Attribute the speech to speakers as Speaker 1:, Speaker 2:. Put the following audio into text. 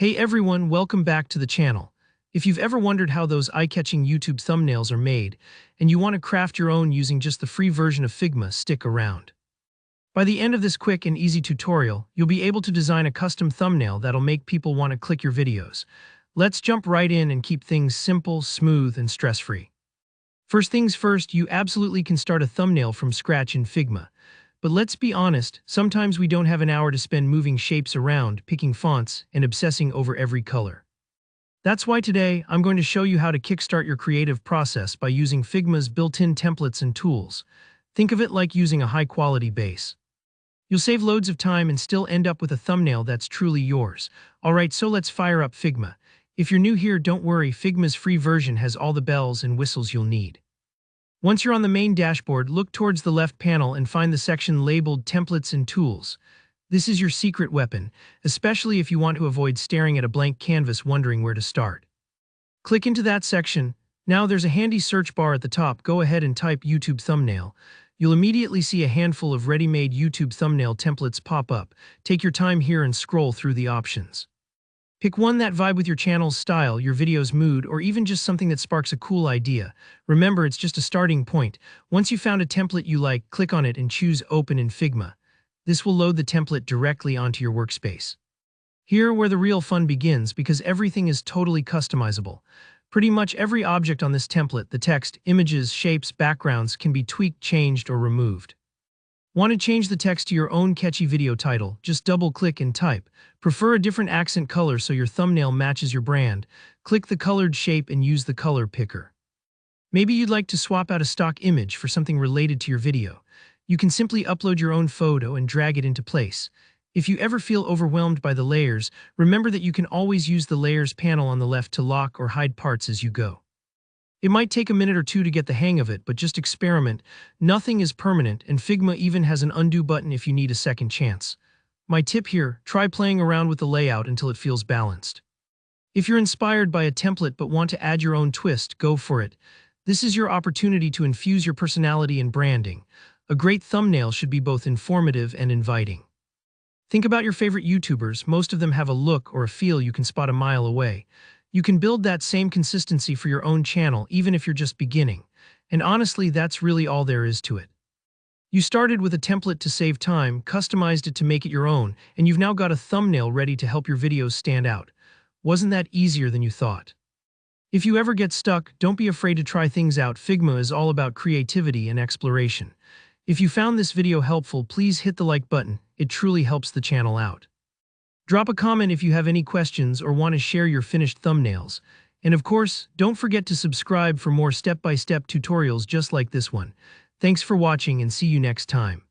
Speaker 1: Hey everyone, welcome back to the channel. If you've ever wondered how those eye-catching YouTube thumbnails are made, and you want to craft your own using just the free version of Figma, stick around. By the end of this quick and easy tutorial, you'll be able to design a custom thumbnail that'll make people want to click your videos. Let's jump right in and keep things simple, smooth, and stress-free. First things first, you absolutely can start a thumbnail from scratch in Figma. But let's be honest, sometimes we don't have an hour to spend moving shapes around, picking fonts, and obsessing over every color. That's why today, I'm going to show you how to kickstart your creative process by using Figma's built-in templates and tools. Think of it like using a high-quality base. You'll save loads of time and still end up with a thumbnail that's truly yours. Alright, so let's fire up Figma. If you're new here, don't worry, Figma's free version has all the bells and whistles you'll need. Once you're on the main dashboard, look towards the left panel and find the section labeled Templates and Tools. This is your secret weapon, especially if you want to avoid staring at a blank canvas wondering where to start. Click into that section. Now there's a handy search bar at the top. Go ahead and type YouTube thumbnail. You'll immediately see a handful of ready-made YouTube thumbnail templates pop up. Take your time here and scroll through the options. Pick one that vibe with your channel's style, your video's mood, or even just something that sparks a cool idea. Remember, it's just a starting point. Once you've found a template you like, click on it and choose Open in Figma. This will load the template directly onto your workspace. Here where the real fun begins, because everything is totally customizable. Pretty much every object on this template, the text, images, shapes, backgrounds, can be tweaked, changed, or removed. Want to change the text to your own catchy video title? Just double-click and type. Prefer a different accent color so your thumbnail matches your brand? Click the colored shape and use the color picker. Maybe you'd like to swap out a stock image for something related to your video. You can simply upload your own photo and drag it into place. If you ever feel overwhelmed by the layers, remember that you can always use the Layers panel on the left to lock or hide parts as you go. It might take a minute or two to get the hang of it, but just experiment. Nothing is permanent, and Figma even has an undo button if you need a second chance. My tip here, try playing around with the layout until it feels balanced. If you're inspired by a template but want to add your own twist, go for it. This is your opportunity to infuse your personality and branding. A great thumbnail should be both informative and inviting. Think about your favorite YouTubers. Most of them have a look or a feel you can spot a mile away. You can build that same consistency for your own channel, even if you're just beginning. And honestly, that's really all there is to it. You started with a template to save time, customized it to make it your own, and you've now got a thumbnail ready to help your videos stand out. Wasn't that easier than you thought? If you ever get stuck, don't be afraid to try things out. Figma is all about creativity and exploration. If you found this video helpful, please hit the like button. It truly helps the channel out. Drop a comment if you have any questions or want to share your finished thumbnails. And of course, don't forget to subscribe for more step-by-step tutorials just like this one. Thanks for watching and see you next time.